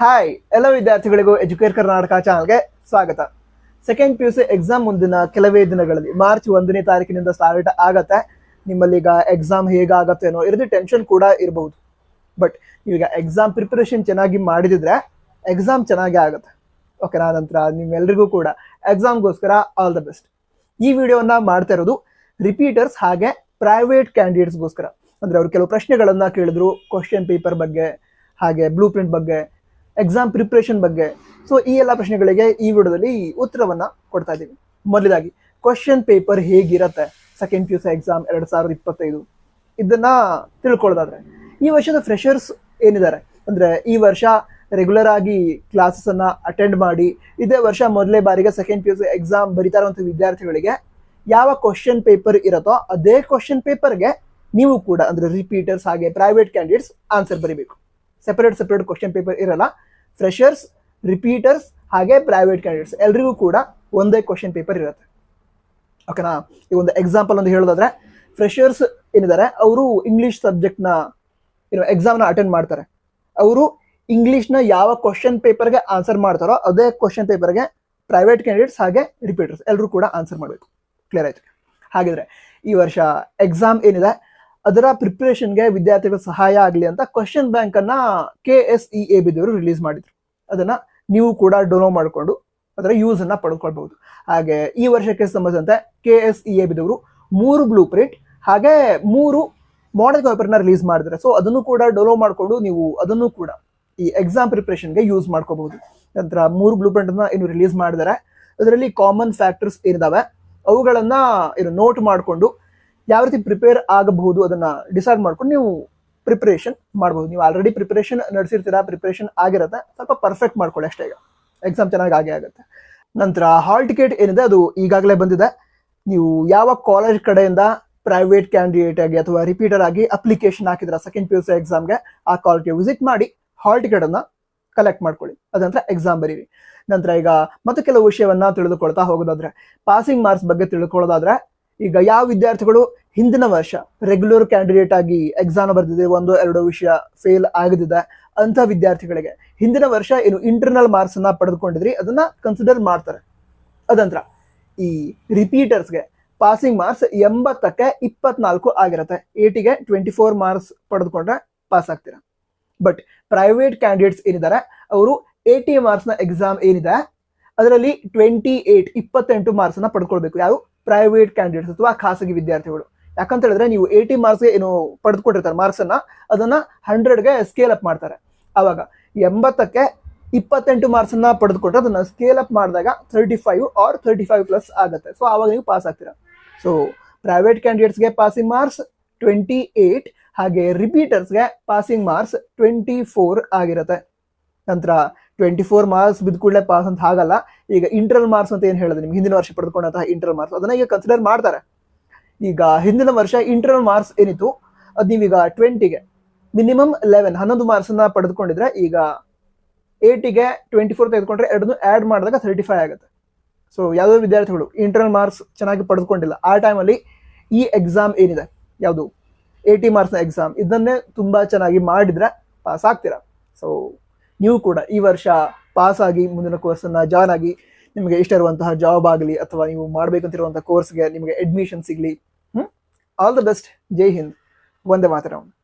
Hi ಎಲ್ಲ ವಿದ್ಯಾರ್ಥಿಗಳಿಗೂ educate Karnataka ಚಾನಲ್ಗೆ ಸ್ವಾಗತ. ಸೆಕೆಂಡ್ PUC ಎಕ್ಸಾಮ್ ಮುಂದಿನ ಕೆಲವೇ ದಿನಗಳಲ್ಲಿ ಮಾರ್ಚ್ 1ನೇ ತಾರೀಕಿನಿಂದ ಸ್ಟಾರ್ಟ್ ಆಗತ್ತೆ. ನಿಮ್ಮಲ್ಲಿ ಈಗ ಎಕ್ಸಾಮ್ ಹೇಗಾಗತ್ತೆ ಅನ್ನೋ ಇರೋದು ಟೆನ್ಷನ್ ಕೂಡ ಇರಬಹುದು. ಬಟ್ ಈಗ ಎಕ್ಸಾಮ್ ಪ್ರಿಪರೇಷನ್ ಚೆನ್ನಾಗಿ ಮಾಡಿದಿದ್ರೆ ಎಕ್ಸಾಮ್ ಚೆನ್ನಾಗಿ ಆಗುತ್ತೆ. ಓಕೆನಾ? ನಂತರ ನಿಮ್ಮೆಲ್ಲರಿಗೂ ಕೂಡ ಎಕ್ಸಾಮ್ಗೋಸ್ಕರ ಆಲ್ ದ ಬೆಸ್ಟ್. ಈ ವಿಡಿಯೋನ ಮಾಡ್ತಾ ಇರೋದು ರಿಪೀಟರ್ಸ್ ಹಾಗೆ ಪ್ರೈವೇಟ್ ಕ್ಯಾಂಡಿಡೇಟ್ಸ್ಗೋಸ್ಕರ. ಅಂದ್ರೆ ಅವರು ಕೆಲವು ಪ್ರಶ್ನೆಗಳನ್ನ ಕೇಳಿದ್ರು, ಕ್ವಶನ್ ಪೇಪರ್ ಬಗ್ಗೆ ಹಾಗೆ ಬ್ಲೂ ಪ್ರಿಂಟ್ ಬಗ್ಗೆ, ಎಕ್ಸಾಮ್ ಪ್ರಿಪ್ರೇಷನ್ ಬಗ್ಗೆ. ಸೊ ಈ ಎಲ್ಲ ಪ್ರಶ್ನೆಗಳಿಗೆ ಈ ವಿಡಿಯೋದಲ್ಲಿ ಉತ್ತರವನ್ನ ಕೊಡ್ತಾ ಇದ್ದೀವಿ. ಮೊದಲಾಗಿ ಕ್ವಶನ್ ಪೇಪರ್ ಹೇಗಿರತ್ತೆ ಸೆಕೆಂಡ್ PUC ಎಕ್ಸಾಮ್ 2025 ಇದನ್ನ ತಿಳ್ಕೊಳ್ಳೋದಾದ್ರೆ, ಈ ವರ್ಷದ ಫ್ರೆಷರ್ಸ್ ಏನಿದ್ದಾರೆ ಅಂದ್ರೆ ಈ ವರ್ಷ ರೆಗ್ಯುಲರ್ ಆಗಿ ಕ್ಲಾಸಸ್ ಅನ್ನ ಅಟೆಂಡ್ ಮಾಡಿ ಇದೇ ವರ್ಷ ಮೊದಲೇ ಬಾರಿಗೆ ಸೆಕೆಂಡ್ PUC ಎಕ್ಸಾಮ್ ಬರಿತಾ ಇರುವಂತಹ ವಿದ್ಯಾರ್ಥಿಗಳಿಗೆ ಯಾವ ಕ್ವಶನ್ ಪೇಪರ್ ಇರುತ್ತೋ ಅದೇ ಕ್ವಶನ್ ಪೇಪರ್ಗೆ ನೀವು ಕೂಡ ಅಂದ್ರೆ ರಿಪೀಟರ್ಸ್ ಹಾಗೆ ಪ್ರೈವೇಟ್ ಕ್ಯಾಂಡಿಡೇಟ್ಸ್ ಆನ್ಸರ್ ಬರೀಬೇಕು. ಸೆಪರೇಟ್ ಕ್ವಶನ್ ಪೇಪರ್ ಇರಲ್ಲ. ಫ್ರೆಷರ್ಸ್, ರಿಪೀಟರ್ಸ್ ಹಾಗೆ ಪ್ರೈವೇಟ್ ಕ್ಯಾಂಡಿಡೇಟ್ಸ್ ಎಲ್ರಿಗೂ ಕೂಡ ಒಂದೇ ಕ್ವಶನ್ ಪೇಪರ್ ಇರುತ್ತೆ. ಓಕೆನಾ? ಈ ಒಂದು ಎಕ್ಸಾಂಪಲ್ ಒಂದು ಹೇಳೋದಾದ್ರೆ, ಫ್ರೆಷರ್ಸ್ ಏನಿದ್ದಾರೆ ಅವರು ಇಂಗ್ಲಿಷ್ ಸಬ್ಜೆಕ್ಟ್ನ ಎಕ್ಸಾಮ್ನ ಅಟೆಂಡ್ ಮಾಡ್ತಾರೆ. ಅವರು ಇಂಗ್ಲಿಷ್ನ ಯಾವ ಕ್ವಶನ್ ಪೇಪರ್ಗೆ ಆನ್ಸರ್ ಮಾಡ್ತಾರೋ ಅದೇ ಕ್ವಶನ್ ಪೇಪರ್ಗೆ ಪ್ರೈವೇಟ್ ಕ್ಯಾಂಡಿಡೇಟ್ಸ್ ಹಾಗೆ ರಿಪೀಟರ್ಸ್ ಎಲ್ಲರೂ ಕೂಡ ಆನ್ಸರ್ ಮಾಡಬೇಕು. ಕ್ಲಿಯರ್ ಆಯ್ತು? ಹಾಗಿದ್ರೆ ಈ ವರ್ಷ ಎಕ್ಸಾಮ್ ಏನಿದೆ ಅದರ ಪ್ರಿಪ್ರೇಷನ್ಗೆ ವಿದ್ಯಾರ್ಥಿಗಳ ಸಹಾಯ ಆಗಲಿ ಅಂತ ಕ್ವಶನ್ ಬ್ಯಾಂಕ್ ಅನ್ನ KSEAB ದವರು ರಿಲೀಸ್ ಮಾಡಿದ್ರು. ಅದನ್ನ ನೀವು ಕೂಡ ಡೌನ್ಲೋಡ್ ಮಾಡಿಕೊಂಡು ಅದರ ಯೂಸ್ ಅನ್ನ ಪಡೆದುಕೊಳ್ಬಹುದು. ಹಾಗೆ ಈ ವರ್ಷಕ್ಕೆ ಸಂಬಂಧಿಸಿದಂತೆ KSEAB ದವರು 3 ಬ್ಲೂ ಪ್ರಿಂಟ್ ಹಾಗೆ 3 ಮಾಡೆಲ್ ಪೇಪರ್ನ ರಿಲೀಸ್ ಮಾಡಿದ್ದಾರೆ. ಸೊ ಅದನ್ನು ಕೂಡ ಡೌನ್ಲೋಡ್ ಮಾಡಿಕೊಂಡು ನೀವು ಅದನ್ನು ಕೂಡ ಈ ಎಕ್ಸಾಮ್ ಪ್ರಿಪ್ರೇಷನ್ಗೆ ಯೂಸ್ ಮಾಡ್ಕೋಬಹುದು. ನಂತರ 3 ಬ್ಲೂ ಪ್ರಿಂಟ್ ಅನ್ನ ಏನು ರಿಲೀಸ್ ಮಾಡಿದ್ದಾರೆ, ಅದರಲ್ಲಿ ಕಾಮನ್ ಫ್ಯಾಕ್ಟರ್ಸ್ ಏನಿದಾವೆ ಅವುಗಳನ್ನ ನೋಟ್ ಮಾಡಿಕೊಂಡು ಯಾವ ರೀತಿ ಪ್ರಿಪೇರ್ ಆಗಬಹುದು ಅದನ್ನ ಡಿಸೈಡ್ ಮಾಡ್ಕೊಂಡು ನೀವು ಪ್ರಿಪರೇಷನ್ ಮಾಡಬಹುದು. ನೀವು ಆಲ್ರೆಡಿ ಪ್ರಿಪರೇಷನ್ ನಡೆಸಿರ್ತೀರಾ, ಪ್ರಿಪರೇಷನ್ ಆಗಿರುತ್ತೆ, ಸ್ವಲ್ಪ ಪರ್ಫೆಕ್ಟ್ ಮಾಡ್ಕೊಳ್ಳಿ ಅಷ್ಟೇ. ಈಗ ಎಕ್ಸಾಮ್ ಚೆನ್ನಾಗಿ ಆಗೇ ಆಗುತ್ತೆ. ನಂತರ ಹಾಲ್ ಟಿಕೆಟ್ ಏನಿದೆ ಅದು ಈಗಾಗಲೇ ಬಂದಿದೆ. ನೀವು ಯಾವ ಕಾಲೇಜ್ ಕಡೆಯಿಂದ ಪ್ರೈವೇಟ್ ಕ್ಯಾಂಡಿಡೇಟ್ ಆಗಿ ಅಥವಾ ರಿಪೀಟರ್ ಆಗಿ ಅಪ್ಲಿಕೇಶನ್ ಹಾಕಿದ್ರ ಸೆಕೆಂಡ್ PUC ಎಕ್ಸಾಮ್ಗೆ, ಆ ಕಾಲೇಜ್ಗೆ ವಿಸಿಟ್ ಮಾಡಿ ಹಾಲ್ ಟಿಕೆಟ್ ಅನ್ನ ಕಲೆಕ್ಟ್ ಮಾಡ್ಕೊಳ್ಳಿ. ಅದಂತರ ಎಕ್ಸಾಮ್ ಬರೀರಿ. ನಂತರ ಈಗ ಮತ್ತೆ ಕೆಲವು ವಿಷಯವನ್ನ ತಿಳಿದುಕೊಳ್ತಾ ಹೋಗೋದಾದ್ರೆ, ಪಾಸಿಂಗ್ ಮಾರ್ಕ್ಸ್ ಬಗ್ಗೆ ತಿಳ್ಕೊಳ್ಳೋದಾದ್ರೆ, ಈಗ ಯಾವ ವಿದ್ಯಾರ್ಥಿಗಳು ಹಿಂದಿನ ವರ್ಷ ರೆಗ್ಯುಲರ್ ಕ್ಯಾಂಡಿಡೇಟ್ ಆಗಿ ಎಕ್ಸಾಮ್ ಬರ್ದಿದೆ, 1-2 ವಿಷಯ ಫೇಲ್ ಆಗಿದಿದೆ ಅಂತ ವಿದ್ಯಾರ್ಥಿಗಳಿಗೆ ಹಿಂದಿನ ವರ್ಷ ಏನು ಇಂಟರ್ನಲ್ ಮಾರ್ಕ್ಸ್ ಅನ್ನ ಪಡೆದುಕೊಂಡಿದ್ರಿ ಅದನ್ನ ಕನ್ಸಿಡರ್ ಮಾಡ್ತಾರೆ. ಅದಂತರ ಈ ರಿಪೀಟರ್ಸ್ಗೆ ಪಾಸಿಂಗ್ ಮಾರ್ಕ್ಸ್ 80ಕ್ಕೆ 24 ಆಗಿರುತ್ತೆ. 80ಗೆ 24 ಮಾರ್ಕ್ಸ್ ಪಡೆದುಕೊಂಡ್ರೆ ಪಾಸ್ ಆಗ್ತೀರಾ. ಬಟ್ ಪ್ರೈವೇಟ್ ಕ್ಯಾಂಡಿಡೇಟ್ಸ್ ಏನಿದ್ದಾರೆ ಅವರು 80 ಮಾರ್ಕ್ಸ್ನ ಎಕ್ಸಾಮ್ ಏನಿದೆ ಅದರಲ್ಲಿ 28 ಮಾರ್ಕ್ಸ್ ಅನ್ನ ಪಡ್ಕೊಳ್ಬೇಕು. ಯಾರು? ಪ್ರೈವೇಟ್ ಕ್ಯಾಂಡಿಡೇಟ್ಸ್ ಅಥವಾ ಖಾಸಗಿ ವಿದ್ಯಾರ್ಥಿಗಳು. ಯಾಕಂತ ಹೇಳಿದ್ರೆ ನೀವು 80 ಮಾರ್ಕ್ಸ್ಗೆ ಏನು ಪಡೆದುಕೊಂಡಿರ್ತಾರೆ ಮಾರ್ಕ್ಸ್ ಅನ್ನ, ಅದನ್ನ 100ಗೆ ಸ್ಕೇಲ್ ಅಪ್ ಮಾಡ್ತಾರೆ. ಅವಾಗ 80ಕ್ಕೆ 28 ಮಾರ್ಕ್ಸ್ ಅನ್ನ ಪಡೆದುಕೊಂಡ್ರೆ ಅದನ್ನ ಸ್ಕೇಲ್ ಅಪ್ ಮಾಡಿದಾಗ 35 ಆರ್ 35+ ಆಗುತ್ತೆ. ಸೊ ಆವಾಗ ನೀವು ಪಾಸ್ ಆಗ್ತೀರಾ. ಸೊ ಪ್ರೈವೇಟ್ ಕ್ಯಾಂಡಿಡೇಟ್ಸ್ಗೆ ಪಾಸಿಂಗ್ ಮಾರ್ಕ್ಸ್ 28 ಹಾಗೆ ರಿಪೀಟರ್ಸ್ಗೆ ಪಾಸಿಂಗ್ ಮಾರ್ಕ್ಸ್ 24 ಆಗಿರುತ್ತೆ. ನಂತರ 24 ಮಾರ್ಕ್ಸ್ ಬಿದ್ದ ಕೂಡಲೇ ಪಾಸ್ ಅಂತ ಆಗಲ್ಲ. ಈಗ ಇಂಟರ್ನಲ್ ಮಾರ್ಕ್ಸ್ ಅಂತ ಏನು ಹೇಳಿದ್ರೆ ನಿಮ್ಗೆ ಹಿಂದಿನ ವರ್ಷ ಪಡೆದುಕೊಂಡಂತಹ ಇಂಟರ್ನಲ್ ಮಾರ್ಕ್ಸ್ ಅದನ್ನ ಈಗ ಕನ್ಸಿಡರ್ ಮಾಡ್ತಾರೆ. ಈಗ ಹಿಂದಿನ ವರ್ಷ ಇಂಟರ್ನಲ್ ಮಾರ್ಕ್ಸ್ ಏನಿತ್ತು ಅದು ನೀವೀಗ 20ಗೆ ಮಿನಿಮಮ್ 11 ಮಾರ್ಕ್ಸ್ ಅನ್ನ ಪಡೆದುಕೊಂಡಿದ್ರೆ ಈಗ 80ಗೆ 24 ತೆಗೆದುಕೊಂಡ್ರೆ ಎರಡನ್ನೂ ಆ್ಯಡ್ ಮಾಡಿದಾಗ 35 ಆಗುತ್ತೆ. ಸೊ ಯಾವುದೋ ವಿದ್ಯಾರ್ಥಿಗಳು ಇಂಟರ್ನಲ್ ಮಾರ್ಕ್ಸ್ ಚೆನ್ನಾಗಿ ಪಡೆದುಕೊಂಡಿಲ್ಲ, ಆ ಟೈಮಲ್ಲಿ ಈ ಎಕ್ಸಾಮ್ ಏನಿದೆ ಯಾವುದು 80 ಮಾರ್ಕ್ಸ್ನ ಎಕ್ಸಾಮ್ ಇದನ್ನೇ ತುಂಬಾ ಚೆನ್ನಾಗಿ ಮಾಡಿದ್ರೆ ಪಾಸ್ ಆಗ್ತೀರಾ. ಸೊ ನೀವು ಕೂಡ ಈ ವರ್ಷ ಪಾಸ್ ಆಗಿ ಮುಂದಿನ ಕೋರ್ಸನ್ನು ಜಾಯ್ನ್ ಆಗಿ ನಿಮಗೆ ಇಷ್ಟ ಇರುವಂತಹ ಜಾಬ್ ಆಗಲಿ ಅಥವಾ ನೀವು ಮಾಡಬೇಕಂತಿರುವಂತಹ ಕೋರ್ಸ್ಗೆ ನಿಮಗೆ ಅಡ್ಮಿಷನ್ ಸಿಗಲಿ. All the best. ಜೈ ಹಿಂದ್. ವಂದೇ ಮಾತರಂ.